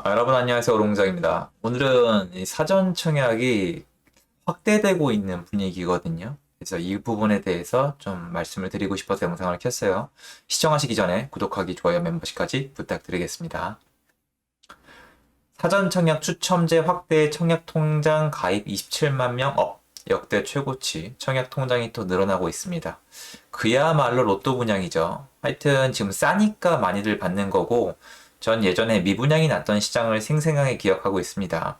여러분 안녕하세요. 오롱장입니다. 오늘은 이 사전 청약이 확대되고 있는 분위기거든요. 그래서 이 부분에 대해서 좀 말씀을 드리고 싶어서 영상을 켰어요. 시청하시기 전에 구독하기, 좋아요, 멤버십까지 부탁드리겠습니다. 사전 청약 추첨제 확대 청약 통장 가입 27만 명 업. 역대 최고치 청약 통장이 또 늘어나고 있습니다. 그야말로 로또 분양이죠. 하여튼 지금 싸니까 많이들 받는 거고 전 예전에 미분양이 났던 시장을 생생하게 기억하고 있습니다.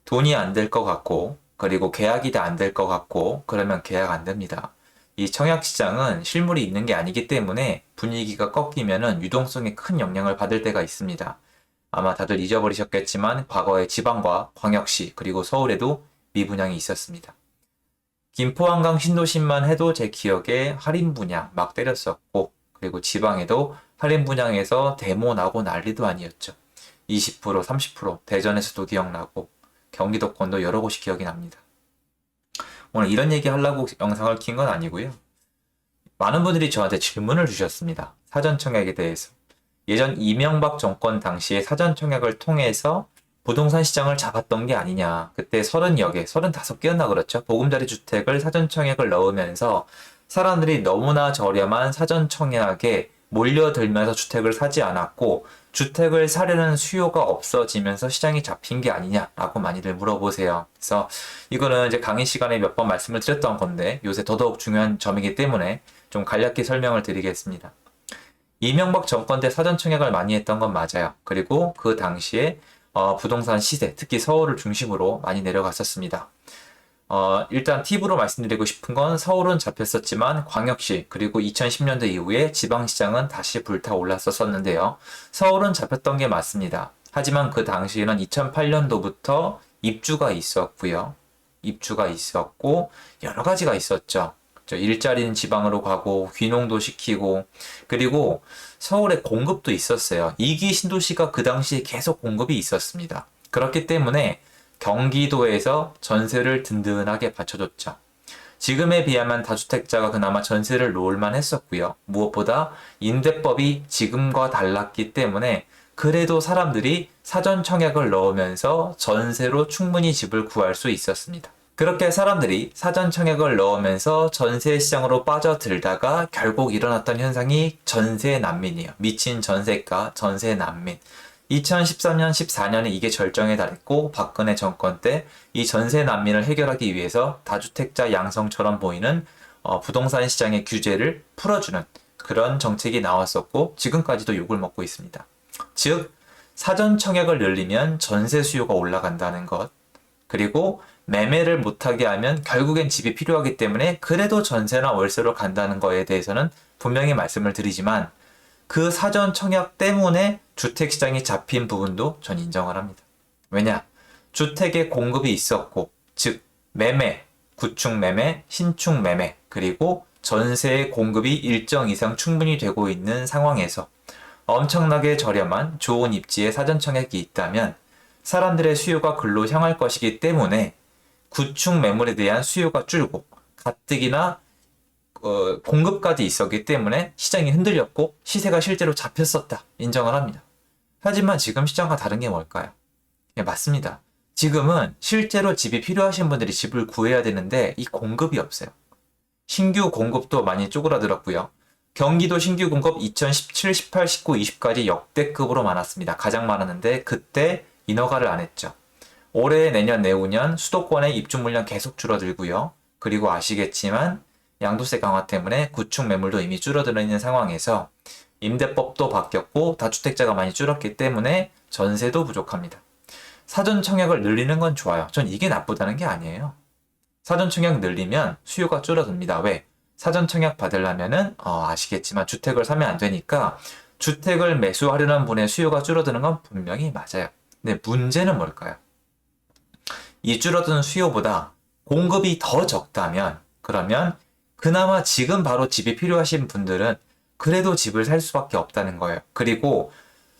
돈이 안 될 것 같고, 그리고 계약이 다 안 될 것 같고, 그러면 계약 안 됩니다. 이 청약 시장은 실물이 있는 게 아니기 때문에 분위기가 꺾이면은 유동성에 큰 영향을 받을 때가 있습니다. 아마 다들 잊어버리셨겠지만 과거에 지방과 광역시 그리고 서울에도 미분양이 있었습니다. 김포 한강 신도심만 해도 제 기억에 할인 분양 막 때렸었고, 그리고 지방에도 할인 분양에서 데모 나고 난리도 아니었죠. 20%, 30% 대전에서도 기억나고 경기도권도 여러 곳이 기억이 납니다. 오늘 이런 얘기 하려고 영상을 킨 건 아니고요. 많은 분들이 저한테 질문을 주셨습니다. 사전 청약에 대해서. 예전 이명박 정권 당시에 사전 청약을 통해서 부동산 시장을 잡았던 게 아니냐. 그때 30여 개, 35개였나 그렇죠. 보금자리 주택을 사전 청약을 넣으면서 사람들이 너무나 저렴한 사전 청약에 몰려들면서 주택을 사지 않았고 주택을 사려는 수요가 없어지면서 시장이 잡힌 게 아니냐라고 많이들 물어보세요. 그래서 이거는 이제 강의 시간에 몇 번 말씀을 드렸던 건데 요새 더더욱 중요한 점이기 때문에 좀 간략히 설명을 드리겠습니다. 이명박 정권 때 사전 청약을 많이 했던 건 맞아요. 그리고 그 당시에 부동산 시세, 특히 서울을 중심으로 많이 내려갔었습니다. 일단 팁으로 말씀드리고 싶은 건 서울은 잡혔었지만 광역시 그리고 2010년대 이후에 지방시장은 다시 불타올랐었는데요. 서울은 잡혔던 게 맞습니다. 하지만 그 당시에는 2008년도부터 입주가 있었고요. 입주가 있었고 여러 가지가 있었죠. 일자리는 지방으로 가고 귀농도 시키고 그리고 서울에 공급도 있었어요. 2기 신도시가 그 당시에 계속 공급이 있었습니다. 그렇기 때문에 경기도에서 전세를 든든하게 받쳐줬죠. 지금에 비하면 다주택자가 그나마 전세를 놓을만 했었고요. 무엇보다 임대법이 지금과 달랐기 때문에 그래도 사람들이 사전 청약을 넣으면서 전세로 충분히 집을 구할 수 있었습니다. 그렇게 사람들이 사전 청약을 넣으면서 전세 시장으로 빠져들다가 결국 일어났던 현상이 전세 난민이에요. 미친 전세가 전세 난민. 2013년, 14년에 이게 절정에 달했고 박근혜 정권 때 이 전세 난민을 해결하기 위해서 다주택자 양성처럼 보이는 부동산 시장의 규제를 풀어주는 그런 정책이 나왔었고 지금까지도 욕을 먹고 있습니다. 즉 사전 청약을 늘리면 전세 수요가 올라간다는 것 그리고 매매를 못하게 하면 결국엔 집이 필요하기 때문에 그래도 전세나 월세로 간다는 거에 대해서는 분명히 말씀을 드리지만 그 사전 청약 때문에 주택시장이 잡힌 부분도 전 인정을 합니다. 왜냐? 주택의 공급이 있었고, 즉, 매매, 구축 매매, 신축 매매, 그리고 전세의 공급이 일정 이상 충분히 되고 있는 상황에서 엄청나게 저렴한 좋은 입지의 사전 청약이 있다면 사람들의 수요가 글로 향할 것이기 때문에 구축 매물에 대한 수요가 줄고 가뜩이나 공급까지 있었기 때문에 시장이 흔들렸고 시세가 실제로 잡혔었다. 인정을 합니다. 하지만 지금 시장과 다른 게 뭘까요? 예, 맞습니다. 지금은 실제로 집이 필요하신 분들이 집을 구해야 되는데 이 공급이 없어요. 신규 공급도 많이 쪼그라들었고요. 경기도 신규 공급 2017, 18, 19, 20까지 역대급으로 많았습니다. 가장 많았는데 그때 인허가를 안 했죠. 올해, 내년, 내후년 수도권의 입주 물량 계속 줄어들고요. 그리고 아시겠지만 양도세 강화 때문에 구축 매물도 이미 줄어들어 있는 상황에서 임대법도 바뀌었고 다주택자가 많이 줄었기 때문에 전세도 부족합니다. 사전 청약을 늘리는 건 좋아요. 전 이게 나쁘다는 게 아니에요. 사전 청약 늘리면 수요가 줄어듭니다. 왜? 사전 청약 받으려면은 아시겠지만 주택을 사면 안 되니까 주택을 매수하려는 분의 수요가 줄어드는 건 분명히 맞아요. 근데 문제는 뭘까요? 이 줄어드는 수요보다 공급이 더 적다면 그러면 그나마 지금 바로 집이 필요하신 분들은 그래도 집을 살 수밖에 없다는 거예요. 그리고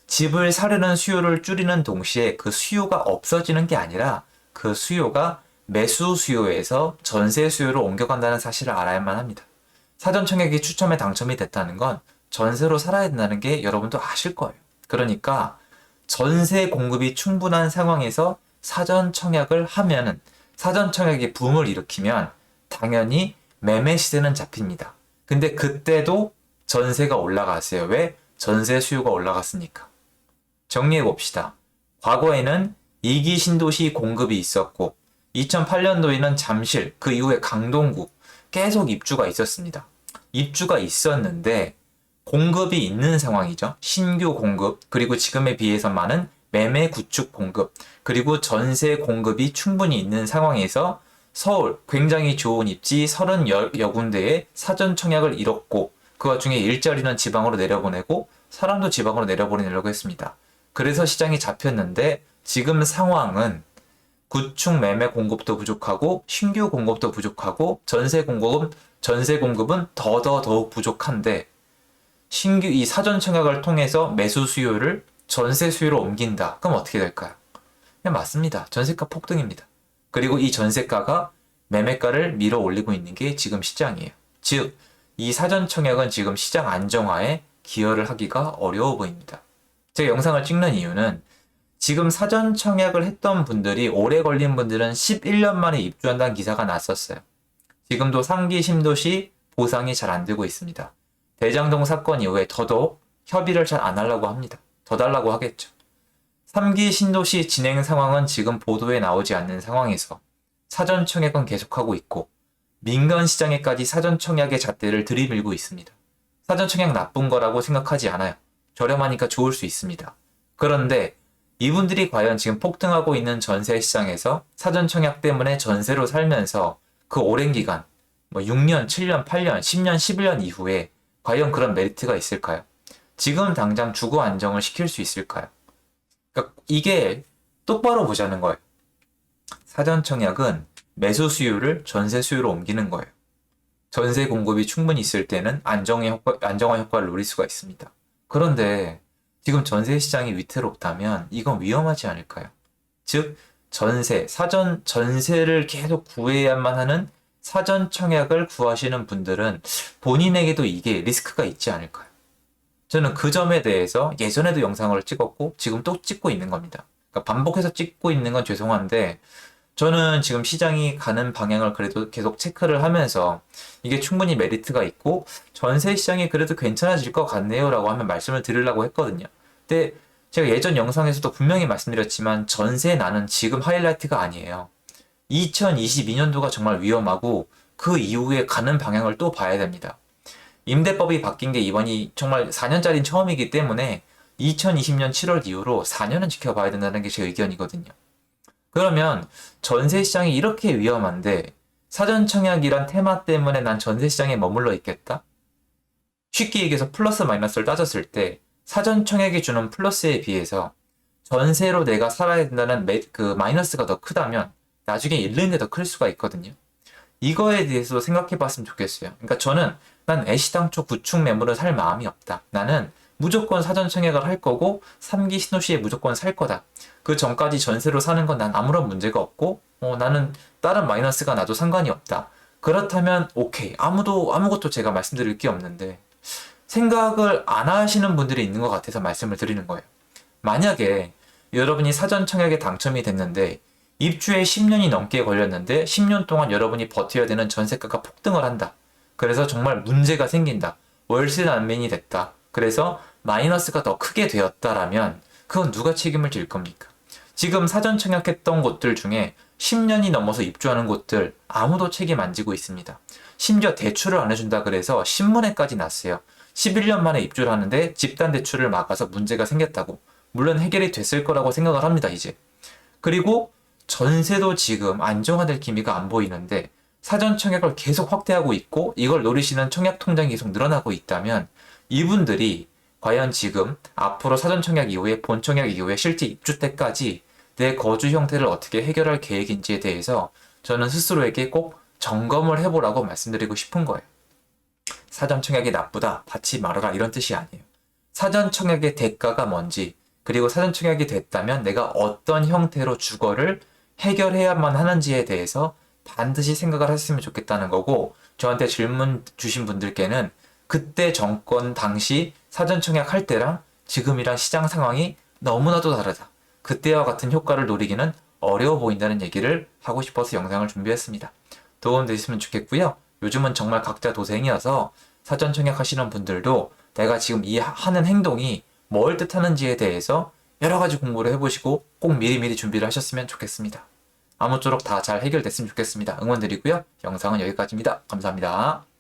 집을 사려는 수요를 줄이는 동시에 그 수요가 없어지는 게 아니라 그 수요가 매수 수요에서 전세 수요로 옮겨간다는 사실을 알아야만 합니다. 사전 청약이 추첨에 당첨이 됐다는 건 전세로 살아야 된다는 게 여러분도 아실 거예요. 그러니까 전세 공급이 충분한 상황에서 사전 청약을 하면은 사전 청약이 붐을 일으키면 당연히 매매 시세는 잡힙니다. 근데 그때도 전세가 올라갔어요. 왜? 전세 수요가 올라갔으니까. 정리해 봅시다. 과거에는 2기 신도시 공급이 있었고 2008년도에는 잠실, 그 이후에 강동구 계속 입주가 있었습니다. 입주가 있었는데 공급이 있는 상황이죠. 신규 공급, 그리고 지금에 비해서 많은 매매 구축 공급, 그리고 전세 공급이 충분히 있는 상황에서 서울 굉장히 좋은 입지 30여 군데에 사전 청약을 이뤘고 그 와중에 일자리는 지방으로 내려보내고 사람도 지방으로 내려보내려고 했습니다. 그래서 시장이 잡혔는데 지금 상황은 구축 매매 공급도 부족하고 신규 공급도 부족하고 전세 공급은 더욱 부족한데 신규 이 사전 청약을 통해서 매수 수요를 전세 수요로 옮긴다. 그럼 어떻게 될까요? 그냥 맞습니다. 전세가 폭등입니다. 그리고 이 전세가가 매매가를 밀어 올리고 있는 게 지금 시장이에요. 즉, 이 사전 청약은 지금 시장 안정화에 기여를 하기가 어려워 보입니다. 제가 영상을 찍는 이유는 지금 사전 청약을 했던 분들이 오래 걸린 분들은 11년 만에 입주한다는 기사가 났었어요. 지금도 상기 신도시 보상이 잘 안 되고 있습니다. 대장동 사건 이후에 더더욱 협의를 잘 안 하려고 합니다. 더 달라고 하겠죠. 3기 신도시 진행 상황은 지금 보도에 나오지 않는 상황에서 사전 청약은 계속하고 있고 민간 시장에까지 사전 청약의 잣대를 들이밀고 있습니다. 사전 청약 나쁜 거라고 생각하지 않아요. 저렴하니까 좋을 수 있습니다. 그런데 이분들이 과연 지금 폭등하고 있는 전세 시장에서 사전 청약 때문에 전세로 살면서 그 오랜 기간, 6년, 7년, 8년, 10년, 11년 이후에 과연 그런 메리트가 있을까요? 지금 당장 주거 안정을 시킬 수 있을까요? 그러니까 이게 똑바로 보자는 거예요. 사전 청약은 매수 수요를 전세 수요로 옮기는 거예요. 전세 공급이 충분히 있을 때는 안정화 효과를 노릴 수가 있습니다. 그런데 지금 전세 시장이 위태롭다면 이건 위험하지 않을까요? 즉, 전세를 계속 구해야만 하는 사전 청약을 구하시는 분들은 본인에게도 이게 리스크가 있지 않을까요? 저는 그 점에 대해서 예전에도 영상을 찍었고 지금 또 찍고 있는 겁니다. 그러니까 반복해서 찍고 있는 건 죄송한데 저는 지금 시장이 가는 방향을 그래도 계속 체크를 하면서 이게 충분히 메리트가 있고 전세 시장이 그래도 괜찮아질 것 같네요 라고 하면 말씀을 드리려고 했거든요. 근데 제가 예전 영상에서도 분명히 말씀드렸지만 전세 나는 지금 하이라이트가 아니에요. 2022년도가 정말 위험하고 그 이후에 가는 방향을 또 봐야 됩니다. 임대법이 바뀐 게 이번이 정말 4년짜리는 처음이기 때문에 2020년 7월 이후로 4년은 지켜봐야 된다는 게 제 의견이거든요. 그러면 전세 시장이 이렇게 위험한데 사전 청약이란 테마 때문에 난 전세 시장에 머물러 있겠다? 쉽게 얘기해서 플러스 마이너스를 따졌을 때 사전 청약이 주는 플러스에 비해서 전세로 내가 살아야 된다는 그 마이너스가 더 크다면 나중에 잃는 게 더 클 수가 있거든요. 이거에 대해서 생각해 봤으면 좋겠어요. 그러니까 난 애시당초 구축 매물을 살 마음이 없다. 나는 무조건 사전 청약을 할 거고 3기 신도시에 무조건 살 거다. 그 전까지 전세로 사는 건 난 아무런 문제가 없고 나는 다른 마이너스가 나도 상관이 없다. 그렇다면 오케이. 아무것도 제가 말씀드릴 게 없는데 생각을 안 하시는 분들이 있는 것 같아서 말씀을 드리는 거예요. 만약에 여러분이 사전 청약에 당첨이 됐는데 입주에 10년이 넘게 걸렸는데 10년 동안 여러분이 버텨야 되는 전세가가 폭등을 한다. 그래서 정말 문제가 생긴다. 월세 난민이 됐다. 그래서 마이너스가 더 크게 되었다라면 그건 누가 책임을 질 겁니까? 지금 사전 청약했던 곳들 중에 10년이 넘어서 입주하는 곳들 아무도 책임 안 지고 있습니다. 심지어 대출을 안 해준다 그래서 신문에까지 났어요. 11년 만에 입주를 하는데 집단 대출을 막아서 문제가 생겼다고. 물론 해결이 됐을 거라고 생각을 합니다, 이제. 그리고 전세도 지금 안정화될 기미가 안 보이는데 사전 청약을 계속 확대하고 있고 이걸 노리시는 청약 통장이 계속 늘어나고 있다면 이분들이 과연 지금 앞으로 사전 청약 이후에 본 청약 이후에 실제 입주 때까지 내 거주 형태를 어떻게 해결할 계획인지에 대해서 저는 스스로에게 꼭 점검을 해보라고 말씀드리고 싶은 거예요. 사전 청약이 나쁘다, 받지 말아라 이런 뜻이 아니에요. 사전 청약의 대가가 뭔지 그리고 사전 청약이 됐다면 내가 어떤 형태로 주거를 해결해야만 하는지에 대해서 반드시 생각을 했으면 좋겠다는 거고 저한테 질문 주신 분들께는 그때 정권 당시 사전 청약할 때랑 지금이랑 시장 상황이 너무나도 다르다. 그때와 같은 효과를 노리기는 어려워 보인다는 얘기를 하고 싶어서 영상을 준비했습니다. 도움 되셨으면 좋겠고요. 요즘은 정말 각자 도생이어서 사전 청약하시는 분들도 내가 지금 이 하는 행동이 뭘 뜻하는지에 대해서 여러 가지 공부를 해보시고 꼭 미리미리 준비를 하셨으면 좋겠습니다. 아무쪼록 다 잘 해결됐으면 좋겠습니다. 응원드리고요. 영상은 여기까지입니다. 감사합니다.